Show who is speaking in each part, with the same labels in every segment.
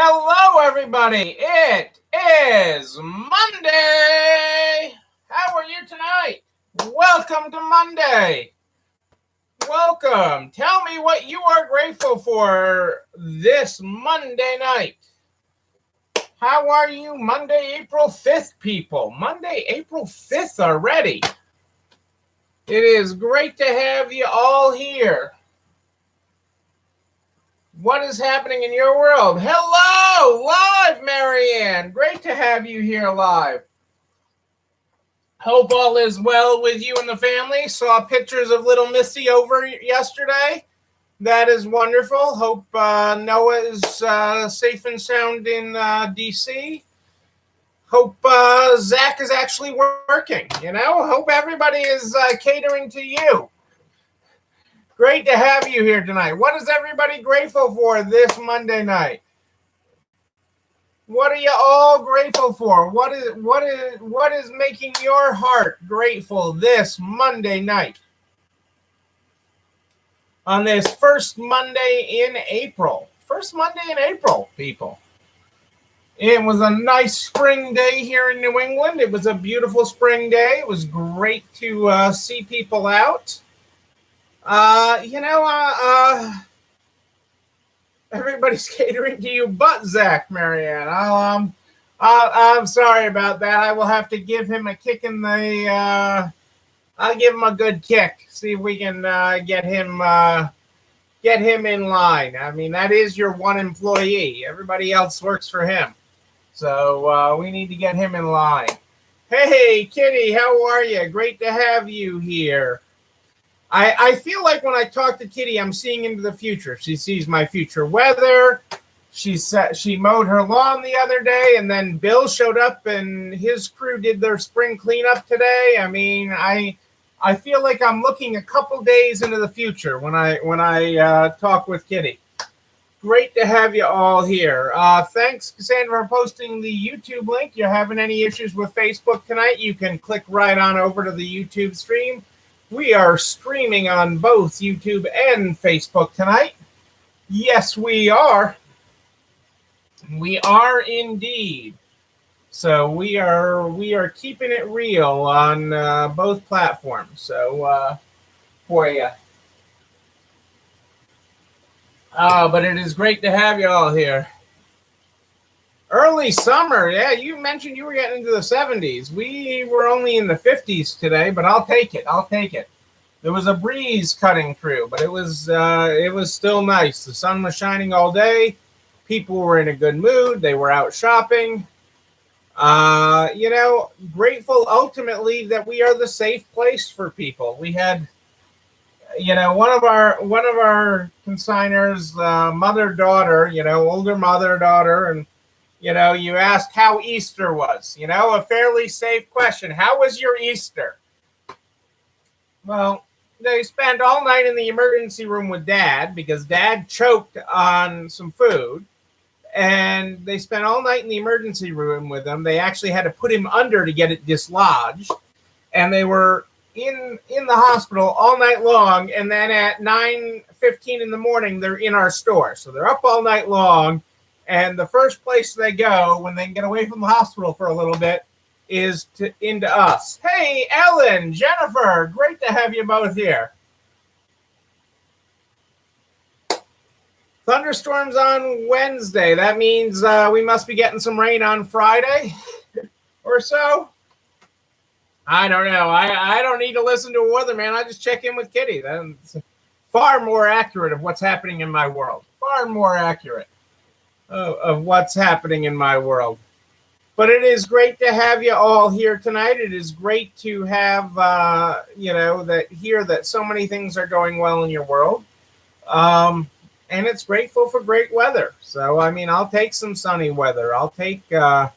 Speaker 1: Hello, everybody. It is Monday. How are you tonight? Welcome to Monday. Welcome. Tell me what you are grateful for this Monday night. How are you Monday, April 5th, people? Monday, April 5th already. It is great to have you all here. What is happening in your world? Hello, live, Marianne. Great to have you here live. Hope all is well with you and the family. Saw pictures of little Missy over yesterday. That is wonderful. Hope Noah is safe and sound in D.C. Hope Zach is actually working. Hope everybody is catering to you. Great to have you here tonight. What is everybody grateful for this Monday night? What are you all grateful for? What is making your heart grateful this Monday night? On this first Monday in April. First Monday in April, people. It was a nice spring day here in New England. It was a beautiful spring day. It was great to see people out. Everybody's catering to you but Zach, Marianne. I'm sorry about that. I will have to give him a kick in the I'll give him a good kick. See if we can get him in line. I mean, that is your one employee. Everybody else works for him. So we need to get him in line. Hey, Kitty, how are you? Great to have you here. I feel like when I talk to Kitty, I'm seeing into the future. She sees my future weather. She mowed her lawn the other day, and then Bill showed up, and his crew did their spring cleanup today. I mean, I feel like I'm looking a couple days into the future when I talk with Kitty. Great to have you all here. Thanks, Cassandra, for posting the YouTube link. You're having any issues with Facebook tonight, you can click right on over to the YouTube stream. We are streaming on both YouTube and Facebook tonight. Yes, we are. We are indeed. So we are keeping it real on both platforms. So for you. But it is great to have you all here. Early summer, yeah, you mentioned you were getting into the 70s. We were only in the 50s today, but I'll take it. There was a breeze cutting through, but it was still nice. The sun was shining all day. People were in a good mood. They were out shopping. Grateful ultimately that we are the safe place for people. We had, one of our consigners, mother-daughter, older mother-daughter, and you asked how Easter was, a fairly safe question. How was your Easter? Well, they spent all night in the emergency room with Dad because Dad choked on some food. And they spent all night in the emergency room with him. They actually had to put him under to get it dislodged. And they were in the hospital all night long. And then at 9:15 in the morning, they're in our store. So they're up all night long. And the first place they go when they can get away from the hospital for a little bit is into us. Hey, Ellen, Jennifer, great to have you both here. Thunderstorms on Wednesday. That means we must be getting some rain on Friday or so. I don't know. I don't need to listen to a weatherman. I just check in with Kitty. That's far more accurate of what's happening in my world. Far more accurate of what's happening in my world. But it is great to have you all here tonight. It is great to have, that so many things are going well in your world. And it's grateful for great weather. So, I mean, I'll take some sunny weather. I'll take the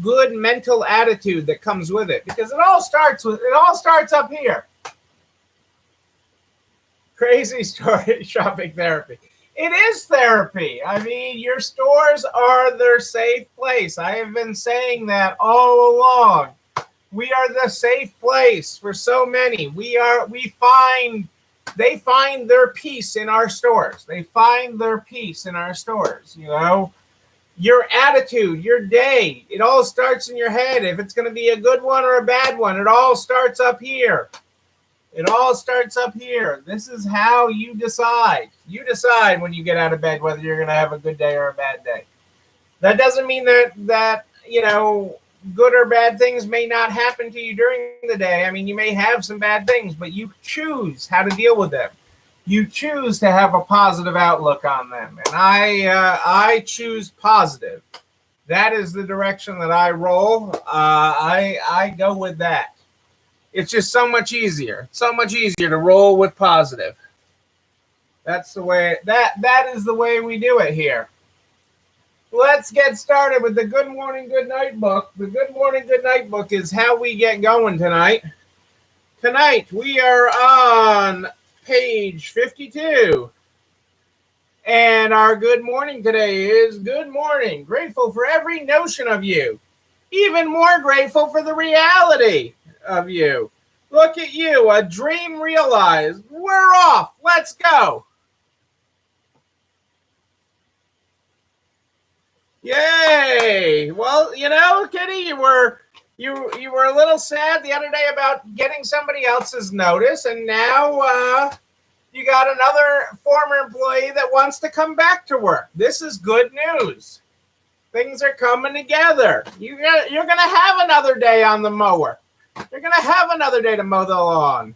Speaker 1: good mental attitude that comes with it, because it all starts up here. Crazy story, shopping therapy. It is therapy. I mean, your stores are their safe place. I have been saying that all along. We are the safe place for so many. We find they find their peace in our stores. They find their peace in our stores. You know, your attitude, your day, it all starts in your head. If it's going to be a good one or a bad one, it all starts up here. It all starts up here. This is how you decide. You decide when you get out of bed whether you're going to have a good day or a bad day. That doesn't mean that you know, good or bad things may not happen to you during the day. I mean, you may have some bad things, but you choose how to deal with them. You choose to have a positive outlook on them, and I choose positive. That is the direction that I roll. I go with that. It's just so much easier. So much easier to roll with positive. That's the way. That is the way we do it here. Let's get started with the Good Morning, Good Night book. The Good Morning, Good Night book is how we get going tonight. Tonight we are on page 52. And our good morning today is good morning. Grateful for every notion of you. Even more grateful for the reality of you. Look at you, a dream realized. We're off. Let's go. Yay! Well, you know, Kitty, you were a little sad the other day about getting somebody else's notice, and now you got another former employee that wants to come back to work. This is good news. Things are coming together. You're gonna have another day on the mower. You're gonna have another day to mow the lawn.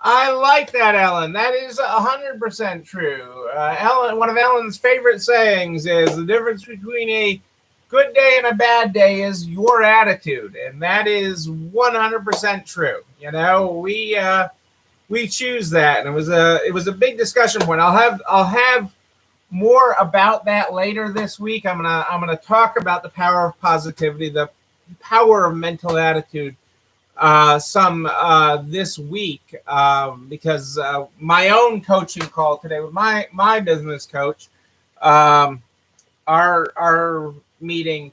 Speaker 1: I like that, Ellen. That is 100% true. Ellen, one of Ellen's favorite sayings is the difference between a good day and a bad day is your attitude, and that is 100% true. You know, we choose that, and it was a big discussion point. I'll have more about that later this week. I'm gonna talk about the power of positivity, the power of mental attitude. Some this week because my own coaching call today with my business coach, our meeting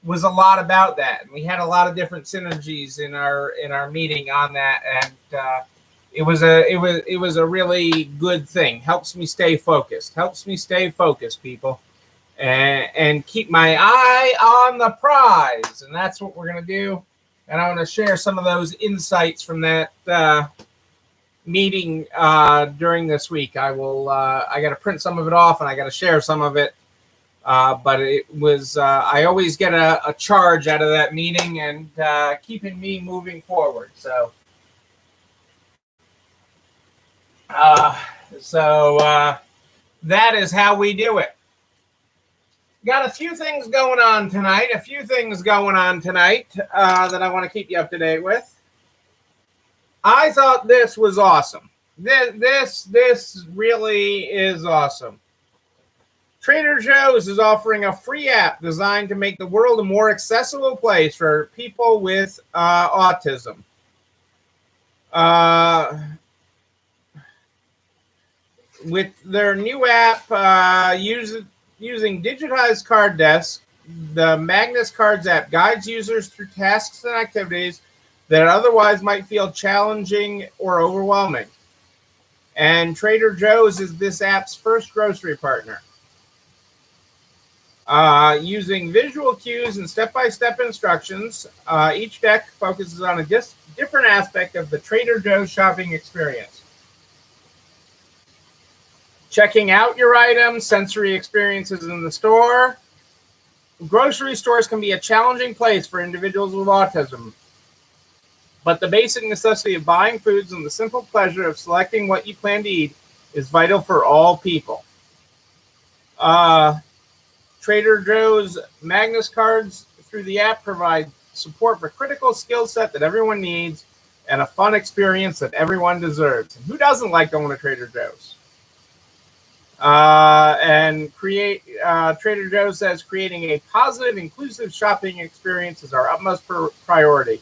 Speaker 1: was a lot about that, and we had a lot of different synergies in our meeting on that, and it was a really good thing. Helps me stay focused, people, and keep my eye on the prize, and that's what we're gonna do. And I want to share some of those insights from that meeting during this week. I got to print some of it off, and I got to share some of it. But it was, I always get a charge out of that meeting and keeping me moving forward. So that is how we do it. Got a few things going on tonight. That I want to keep you up to date with. I thought this was awesome. This really is awesome. Trader Joe's is offering a free app designed to make the world a more accessible place for people with autism. With their new app, using digitized card desks, the Magnus Cards app guides users through tasks and activities that otherwise might feel challenging or overwhelming. And Trader Joe's is this app's first grocery partner. Using visual cues and step-by-step instructions, each deck focuses on a different aspect of the Trader Joe's shopping experience. Checking out your items, sensory experiences in the store. Grocery stores can be a challenging place for individuals with autism, but the basic necessity of buying foods and the simple pleasure of selecting what you plan to eat is vital for all people. Trader Joe's Magnus Cards through the app provide support for critical skill set that everyone needs and a fun experience that everyone deserves. And who doesn't like going to Trader Joe's? Trader Joe's says creating a positive, inclusive shopping experience is our utmost priority.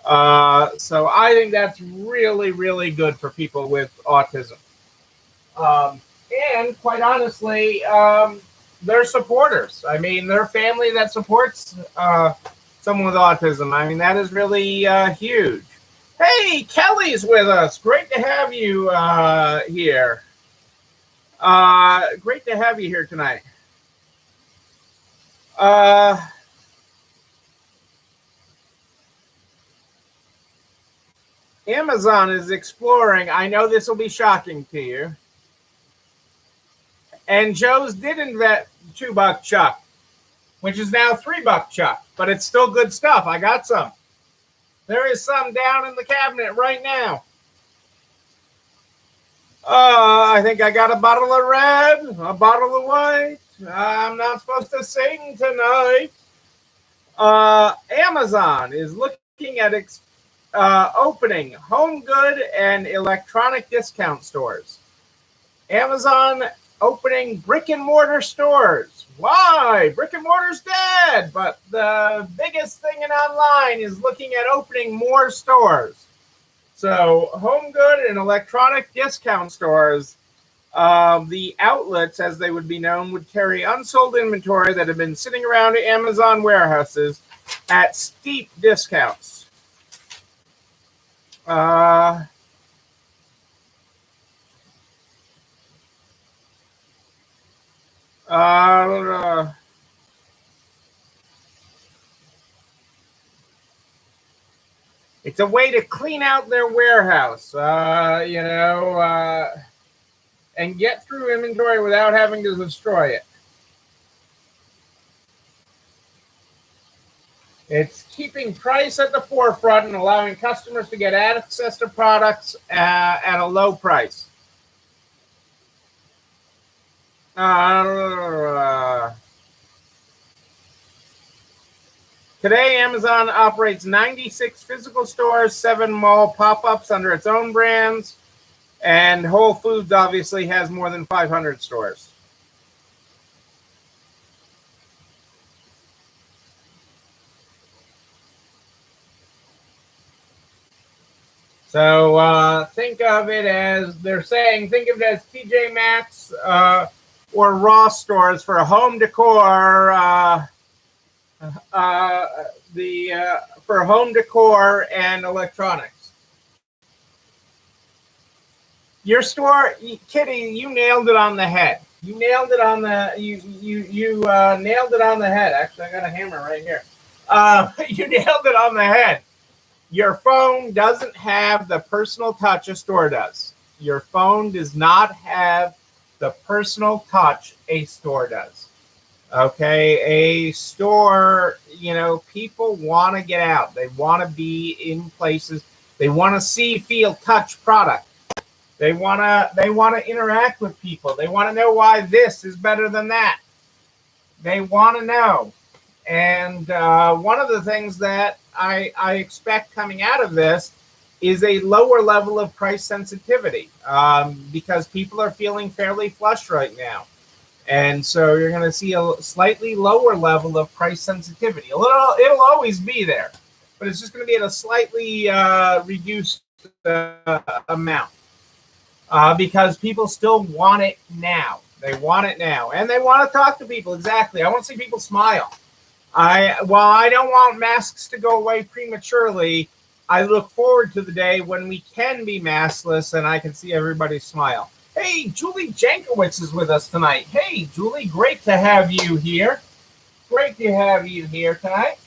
Speaker 1: So I think that's really, really good for people with autism. And quite honestly, they're supporters. I mean, their family that supports someone with autism. I mean, that is really huge. Hey, Kelly's with us. Great to have you here. Great to have you here tonight. Amazon is exploring. I know this will be shocking to you. And Joe's did invent $2 Chuck, which is now $3 Chuck, but it's still good stuff. I got some. There is some down in the cabinet right now. I think I got a bottle of red, a bottle of white. I'm not supposed to sing tonight. Amazon is looking at opening home good and electronic discount stores. Amazon opening brick and mortar stores. Why? Brick and mortar's dead, but the biggest thing in online is looking at opening more stores. So home good and electronic discount stores, the outlets, as they would be known, would carry unsold inventory that had been sitting around Amazon warehouses at steep discounts. It's a way to clean out their warehouse, and get through inventory without having to destroy it. It's keeping price at the forefront and allowing customers to get access to products at a low price. Today, Amazon operates 96 physical stores, 7 mall pop-ups under its own brands, and Whole Foods obviously has more than 500 stores. So think of it as, they're saying, think of it as TJ Maxx or Ross stores for home decor, for home decor and electronics. Your store, Kitty, you nailed it on the head. You nailed it on the nailed it on the head. Actually, I got a hammer right here. You nailed it on the head. Your phone doesn't have the personal touch a store does. Your phone does not have the personal touch a store does. Okay, a store, people want to get out. They want to be in places. They want to see, feel, touch product. They want to interact with people. They want to know why this is better than that. They want to know. And one of the things that I expect coming out of this is a lower level of price sensitivity, because people are feeling fairly flush right now. And so you're going to see a slightly lower level of price sensitivity. It'll always be there, but it's just going to be at a slightly reduced amount, because people still want it now. They want it now, and they want to talk to people. Exactly. I want to see people smile. While I don't want masks to go away prematurely, I look forward to the day when we can be maskless and I can see everybody smile. Hey, Julie Jankowicz is with us tonight. Hey, Julie, great to have you here. Great to have you here tonight.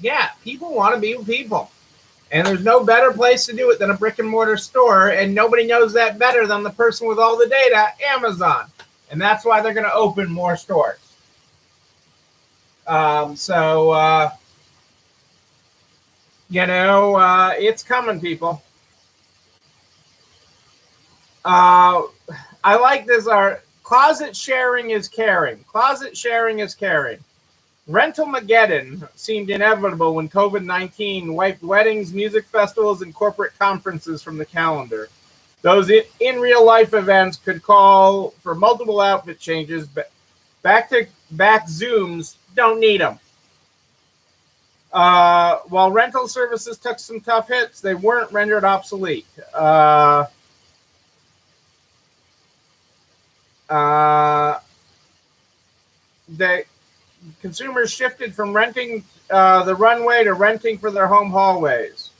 Speaker 1: Yeah, people want to be with people. And there's no better place to do it than a brick and mortar store. And nobody knows that better than the person with all the data, Amazon. And that's why they're going to open more stores. It's coming, people. I like this. Closet sharing is caring. Closet sharing is caring. Rental-mageddon seemed inevitable when COVID-19 wiped weddings, music festivals, and corporate conferences from the calendar. Those in real-life events could call for multiple outfit changes, but back-to-back Zooms don't need them. While rental services took some tough hits, they weren't rendered obsolete. consumers shifted from renting the runway to renting for their home hallways.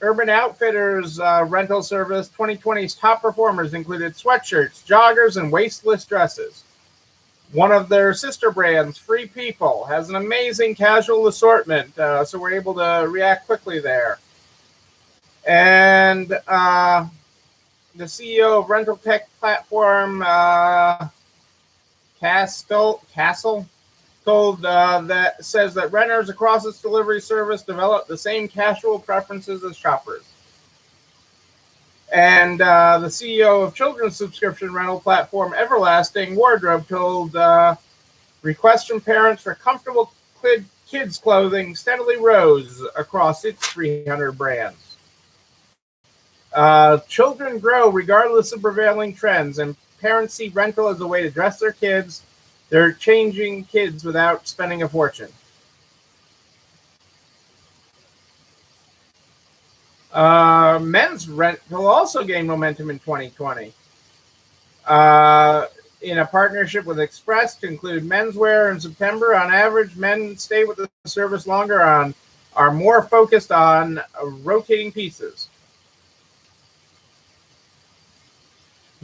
Speaker 1: Urban Outfitters rental service 2020's top performers included sweatshirts, joggers, and waistless dresses. One of their sister brands, Free People, has an amazing casual assortment, so we're able to react quickly there. And the CEO of rental tech platform Castle told that says that renters across its delivery service develop the same casual preferences as shoppers. And the CEO of children's subscription rental platform Everlasting Wardrobe told requests from parents for comfortable kids clothing steadily rose across its 300 brands. Children grow regardless of prevailing trends, and parents see rental as a way to dress their kids. They're changing kids without spending a fortune. Men's rental also gained momentum in 2020. In a partnership with Express to include menswear in September, on average, men stay with the service longer are more focused on rotating pieces.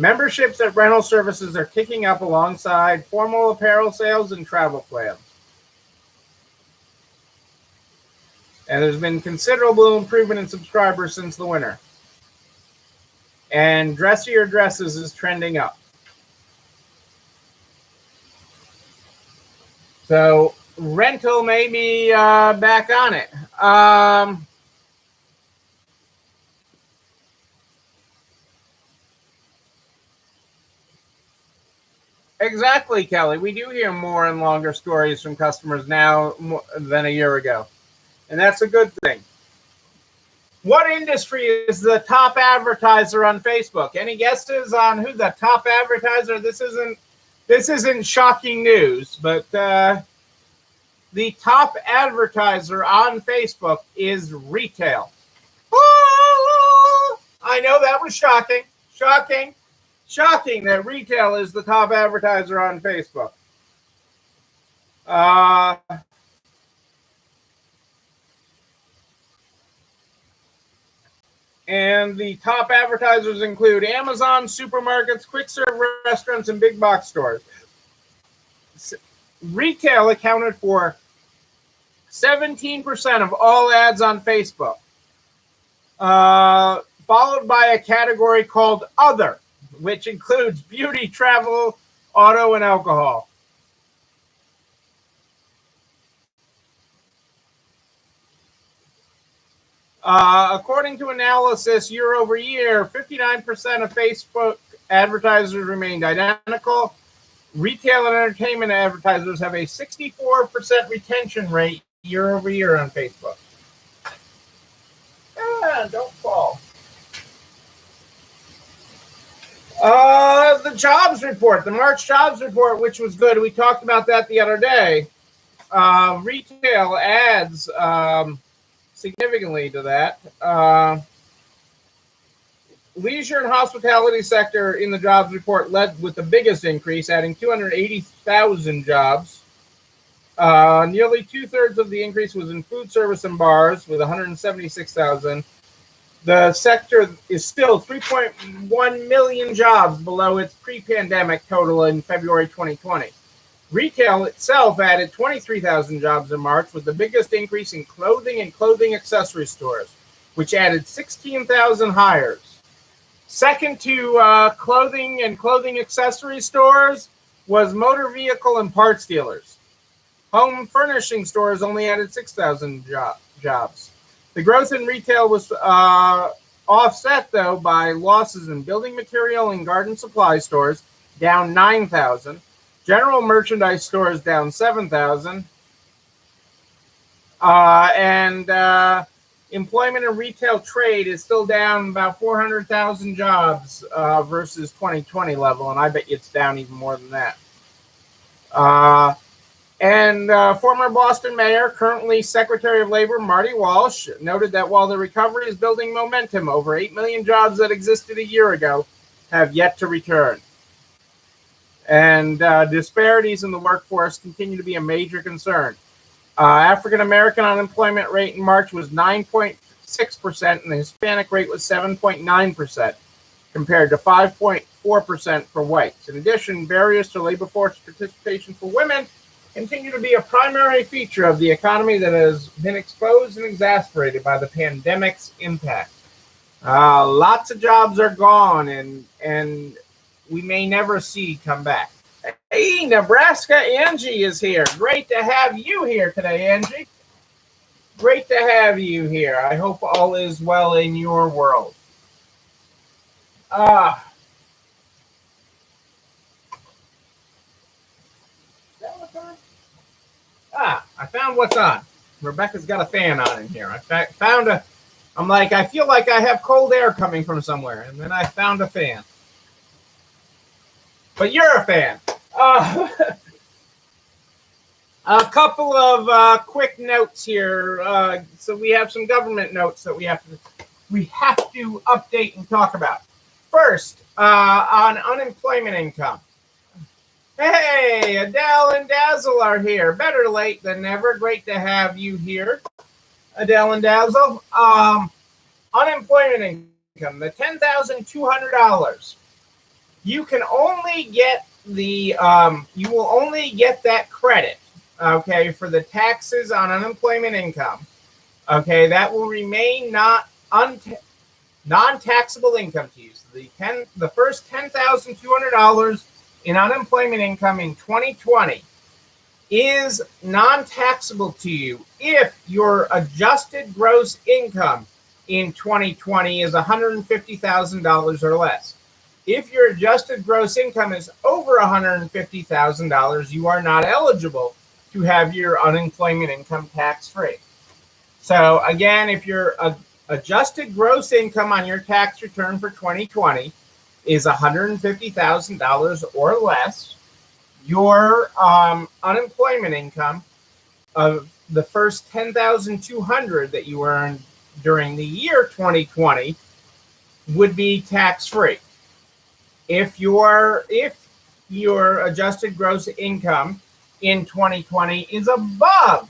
Speaker 1: Memberships at rental services are kicking up alongside formal apparel sales and travel plans. And there's been considerable improvement in subscribers since the winter. And Dressier Dresses is trending up. So rental may be back on it. Exactly, Kelly. We do hear more and longer stories from customers now than a year ago. And that's a good thing. What industry is the top advertiser on Facebook? Any guesses on who the top advertiser? This isn't shocking news, but the top advertiser on Facebook is retail. I know that was shocking that retail is the top advertiser on Facebook. And the top advertisers include Amazon, supermarkets, quick serve restaurants, and big box stores. Retail accounted for 17% of all ads on Facebook, followed by a category called Other, which includes beauty, travel, auto, and alcohol. According to analysis year over year, 59% of Facebook advertisers remained identical. Retail and entertainment advertisers have a 64% retention rate year over year on Facebook. Don't fall. The jobs report, the March jobs report, which was good. We talked about that the other day. Retail adds significantly to that. Leisure and hospitality sector in the jobs report led with the biggest increase, adding 280,000 jobs. Nearly 2/3 of the increase was in food service and bars with 176,000. The sector is still 3.1 million jobs below its pre-pandemic total in February 2020. Retail itself added 23,000 jobs in March, with the biggest increase in clothing and clothing accessory stores, which added 16,000 hires. Second to clothing and clothing accessory stores was motor vehicle and parts dealers. Home furnishing stores only added 6,000 jobs. The growth in retail was offset, though, by losses in building material and garden supply stores, down 9,000. General merchandise stores down 7,000. And employment in retail trade is still down about 400,000 jobs versus 2020 level, and I bet you it's down even more than that. Former Boston Mayor, currently Secretary of Labor, Marty Walsh, noted that while the recovery is building momentum, over 8 million jobs that existed a year ago have yet to return. And disparities in the workforce continue to be a major concern. African American unemployment rate in March was 9.6%, and the Hispanic rate was 7.9%, compared to 5.4% for whites. In addition, barriers to labor force participation for women continue to be a primary feature of the economy that has been exposed and exacerbated by the pandemic's impact. Lots of jobs are gone, and we may never see come back. Hey, Nebraska Angie is here. Great to have you here today, Angie. Great to have you here. I hope all is well in your world. I found what's on. Rebecca's got a fan on in here. I feel like I have cold air coming from somewhere, and then I found a fan. But you're a fan. A couple of quick notes here. So we have some government notes that we have to update and talk about. First, on unemployment income. Hey, Adele and Dazzle are here. Better late than never. Great to have you here, Adele and Dazzle. Unemployment income, the $10,200. You can only get you will only get that credit, okay, for the taxes on unemployment income. Okay, that will remain non-taxable income to you. So the first $10,200 in unemployment income in 2020 is non-taxable to you if your adjusted gross income in 2020 is $150,000 or less. If your adjusted gross income is over $150,000, you are not eligible to have your unemployment income tax-free. So again, if your adjusted gross income on your tax return for 2020 is $150,000 or less, your unemployment income of the first $10,200 that you earned during the year 2020 would be tax-free. If your adjusted gross income in 2020 is above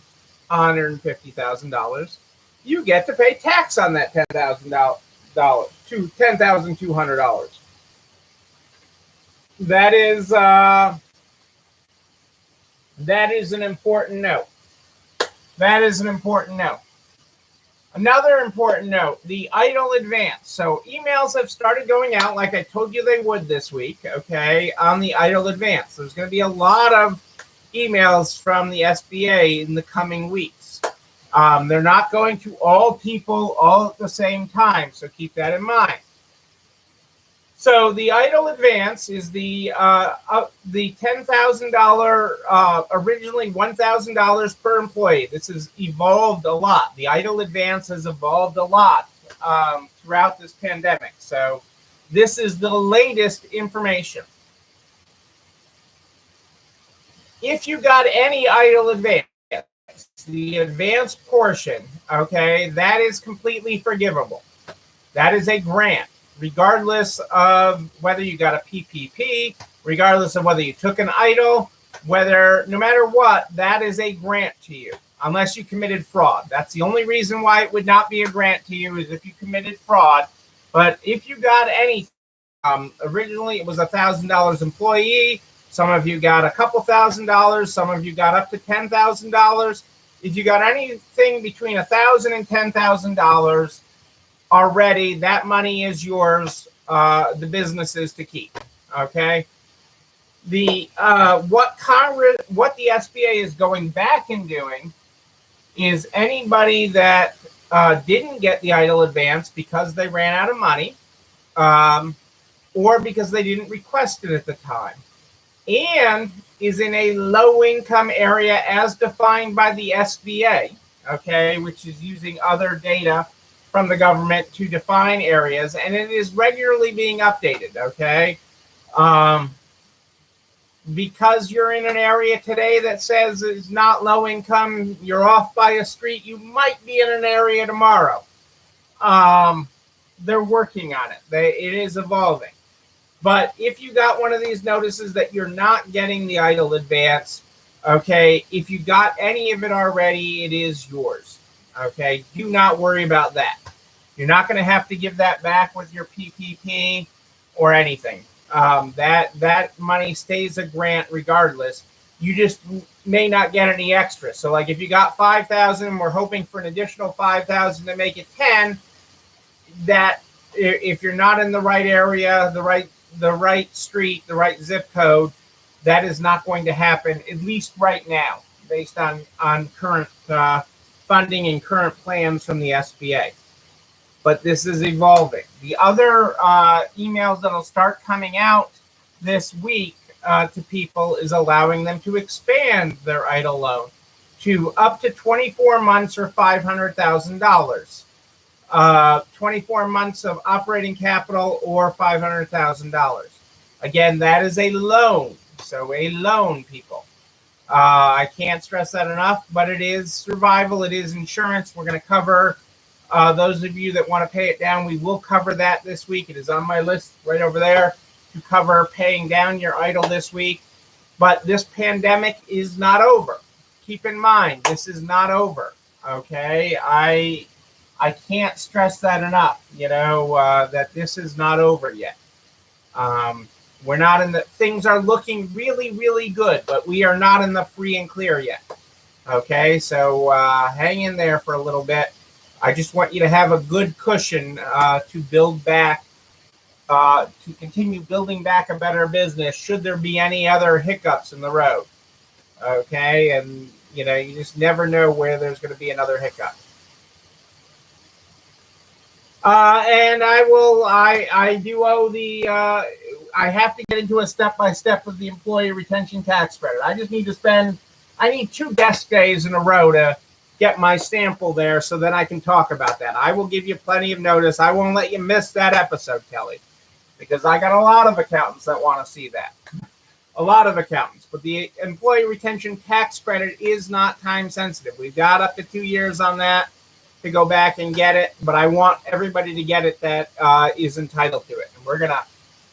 Speaker 1: $150,000, you get to pay tax on that $10,200. That is an important note. That is an important note. Another important note, the EIDL advance. So emails have started going out like I told you they would this week, okay, on the EIDL advance. There's going to be a lot of emails from the SBA in the coming weeks. They're not going to all people all at the same time, so keep that in mind. So the EIDL advance is the $10,000, originally $1,000 per employee. This has evolved a lot. The EIDL advance has evolved a lot throughout this pandemic. So this is the latest information. If you got any EIDL advance, the advanced portion, okay, that is completely forgivable. That is a grant. Regardless of whether you got a PPP, regardless of whether you took an EIDL, no matter what, that is a grant to you, unless you committed fraud. That's the only reason why it would not be a grant to you, is if you committed fraud. But if you got anything, originally it was $1,000 employee. Some of you got a couple $1,000. Some of you got up to $10,000. If you got anything between $1,000 and $10,000 already, that money is yours, the businesses to keep. Okay. What the SBA is going back and doing is anybody that didn't get the EIDL advance because they ran out of money, or because they didn't request it at the time, and is in a low income area as defined by the SBA, okay, which is using other data from the government to define areas, and it is regularly being updated, okay? Because you're in an area today that says it's not low income, you're off by a street, you might be in an area tomorrow. They're working on it. It is evolving. But if you got one of these notices that you're not getting the idle advance, okay, if you got any of it already, it is yours. Okay, do not worry about that. You're not going to have to give that back with your PPP or anything. That money stays a grant regardless. You just may not get any extra. So, like if you got 5,000, we're hoping for an additional 5,000 to make it 10. That if you're not in the right area, the right street, the right zip code, that is not going to happen, at least right now, based on current funding and current plans from the SBA. But this is evolving. The other emails that'll start coming out this week to people is allowing them to expand their EIDL loan to up to 24 months or $500,000. 24 months of operating capital or $500,000. Again, that is a loan. So a loan, people. I can't stress that enough, but it is survival. It is insurance. We're going to cover those of you that want to pay it down. We will cover that this week. It is on my list right over there to cover paying down your EIDL this week. But this pandemic is not over. Keep in mind, this is not over. Okay, I can't stress that enough, that this is not over yet. We're not in the, things are looking really, really good, but we are not in the free and clear yet. Okay, so hang in there for a little bit. I just want you to have a good cushion to build back, to continue building back a better business should there be any other hiccups in the road. Okay, and you just never know where there's going to be another hiccup. And I do owe I have to get into a step-by-step of the employee retention tax credit. I just need to I need 2 desk days in a row to get my sample there so that I can talk about that. I will give you plenty of notice. I won't let you miss that episode, Kelly, because I got a lot of accountants that want to see that. A lot of accountants. But the employee retention tax credit is not time sensitive. We've got up to 2 years on that to go back and get it, but I want everybody to get it that is entitled to it. And we're going to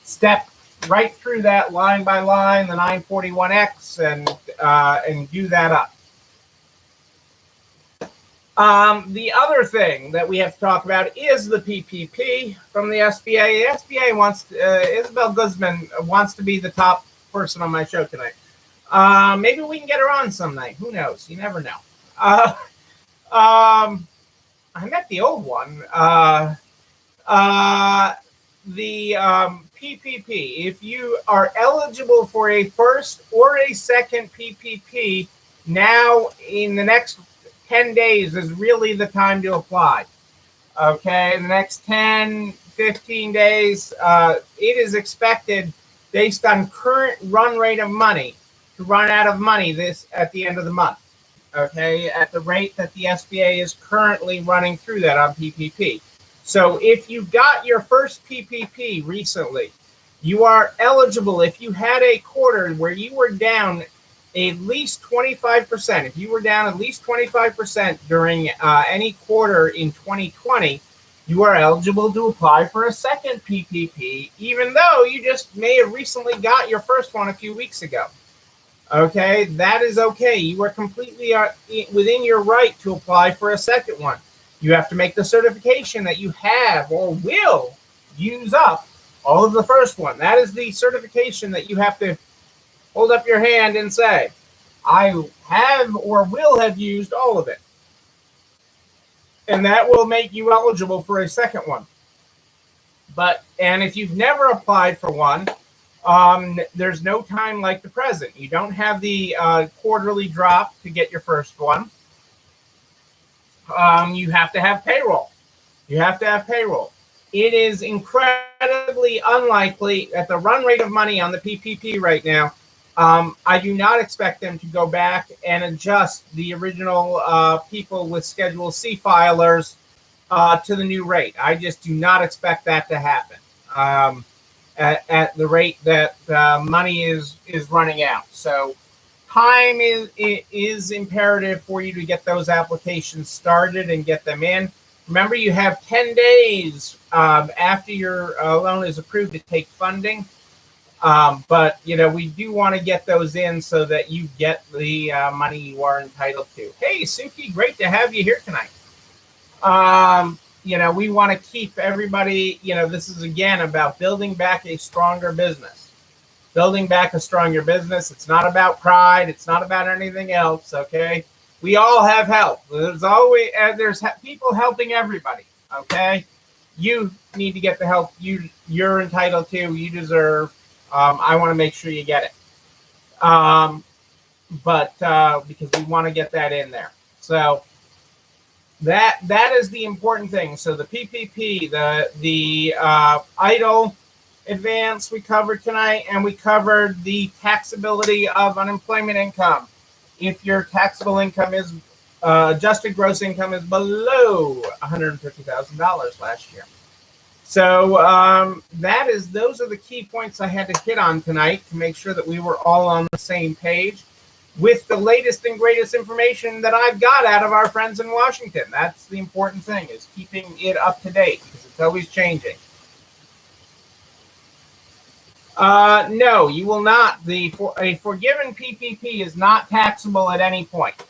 Speaker 1: step right through that line by line, the 941X, and do that up. The other thing that we have to talk about is the PPP from the SBA. The SBA wants, Isabel Guzman wants to be the top person on my show tonight. Maybe we can get her on some night. Who knows? You never know. I met the old one. The PPP. If you are eligible for a first or a second PPP, now in the next 10 days is really the time to apply. Okay, in the next 10, 15 days, it is expected, based on current run rate of money, to run out of money at the end of the month. Okay, at the rate that the SBA is currently running through that on PPP. So if you got your first PPP recently, you are eligible if you had a quarter where you were down at least 25%. If you were down at least 25% during any quarter in 2020, you are eligible to apply for a second PPP, even though you just may have recently got your first one a few weeks ago. Okay, that is okay. You are completely within your right to apply for a second one. You have to make the certification that you have or will use up all of the first one. That is the certification that you have to hold up your hand and say, I have or will have used all of it. And that will make you eligible for a second one. And if you've never applied for one, there's no time like the present. You don't have the quarterly drop to get your first one. You have to have payroll. It is incredibly unlikely at the run rate of money on the PPP right now. I do not expect them to go back and adjust the original people with Schedule C filers to the new rate. I just do not expect that to happen at the rate that money is running out. So time is imperative for you to get those applications started and get them in. Remember, you have 10 days after your loan is approved to take funding. But, we do want to get those in so that you get the money you are entitled to. Hey, Suki, great to have you here tonight. We want to keep everybody, this is again about building back a stronger business. Building back a stronger business. It's not about pride. It's not about anything else, okay? We all have help. There's always people helping everybody, okay? You need to get the help you're entitled to, you deserve. I want to make sure you get it. But because we want to get that in there. So that is the important thing. So the PPP, the EIDL advance we covered tonight, and we covered the taxability of unemployment income. If your taxable income is adjusted gross income is below $150,000 last year. So those are the key points I had to hit on tonight to make sure that we were all on the same page with the latest and greatest information that I've got out of our friends in Washington. That's the important thing, is keeping it up to date, because it's always changing. No, you will not. A forgiven PPP is not taxable at any point.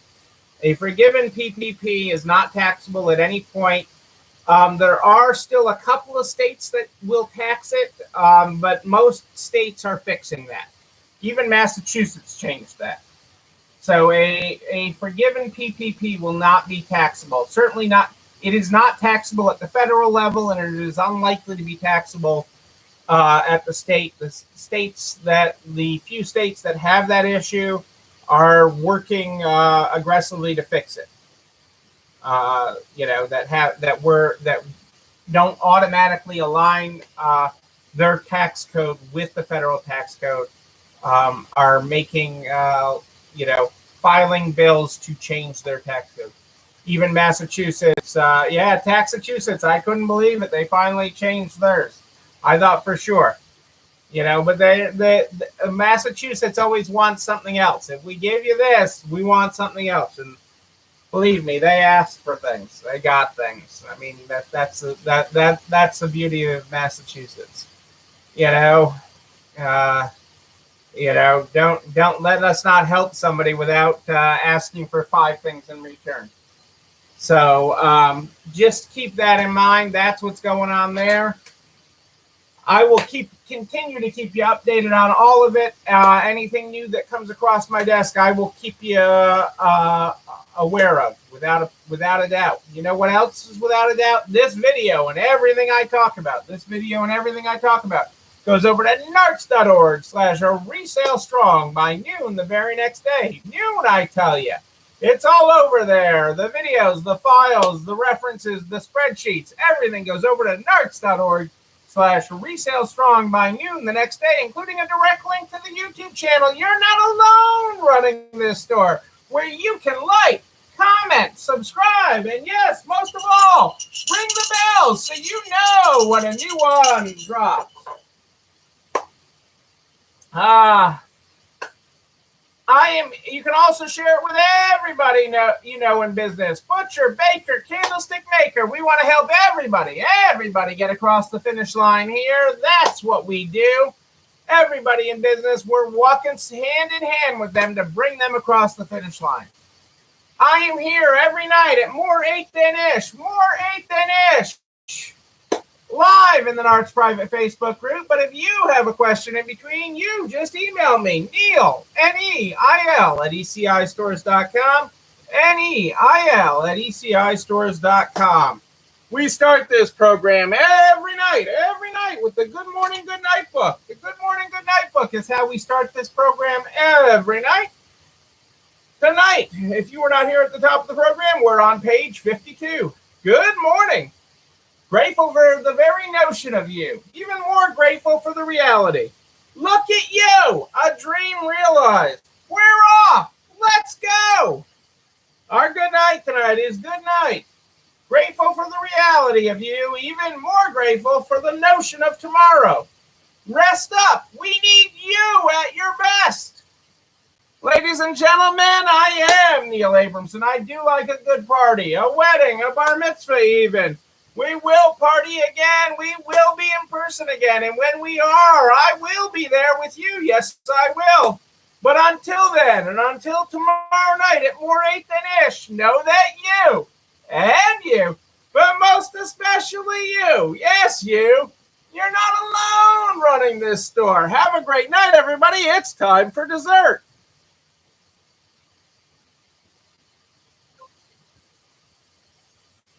Speaker 1: A forgiven PPP is not taxable at any point. There are still a couple of states that will tax it, but most states are fixing that. Even Massachusetts changed that. So a forgiven PPP will not be taxable. Certainly not. It is not taxable at the federal level, and it is unlikely to be taxable at the state. The few states that have that issue are working aggressively to fix it. That don't automatically align their tax code with the federal tax code, are making filing bills to change their tax code. Even Massachusetts, Taxachusetts, I couldn't believe it. They finally changed theirs. I thought for sure, but Massachusetts always wants something else. If we give you this, we want something else. And believe me, they asked for things. They got things. I mean, that's the beauty of Massachusetts. Don't let us not help somebody without asking for 5 things in return. So just keep that in mind. That's what's going on there. I will continue to keep you updated on all of it. Anything new that comes across my desk, I will keep you aware of, without a doubt. You know what else is without a doubt? This video and everything I talk about. Goes over to narcs.org/resale strong by noon the very next day. Noon, I tell you. It's all over there. The videos, the files, the references, the spreadsheets, everything goes over to narcs.org/resale strong by noon the next day, including a direct link to the YouTube channel. You're not alone running this store, where you can like, comment, subscribe, and yes, most of all, ring the bell so you know when a new one drops. You can also share it with everybody in business. Butcher, baker, candlestick maker. We want to help everybody get across the finish line here. That's what we do. Everybody in business, we're walking hand in hand with them to bring them across the finish line. I am here every night at More 8 Than Ish, live in the Narcs private Facebook group. But if you have a question in between, you just email me, Neil, Neil, at ECIstores.com, Neil@ECIstores.com. We start this program every night with the Good Morning, Good Night book. The Good Morning, Good Night book is how we start this program every night. Tonight, if you were not here at the top of the program, we're on page 52. Good morning. Grateful for the very notion of you. Even more grateful for the reality. Look at you. A dream realized. We're off. Let's go. Our good night tonight is good night. Grateful for the reality of you. Even more grateful for the notion of tomorrow. Rest up. We need you at your best. Ladies and gentlemen, I am Neil Abrams, and I do like a good party, a wedding, a bar mitzvah even. We will party again. We will be in person again. And when we are, I will be there with you. Yes, I will. But until then, and until tomorrow night at more 8 than ish, know that you, and you, but most especially you, yes, you're not alone running this store. Have a great night, everybody. It's time for dessert.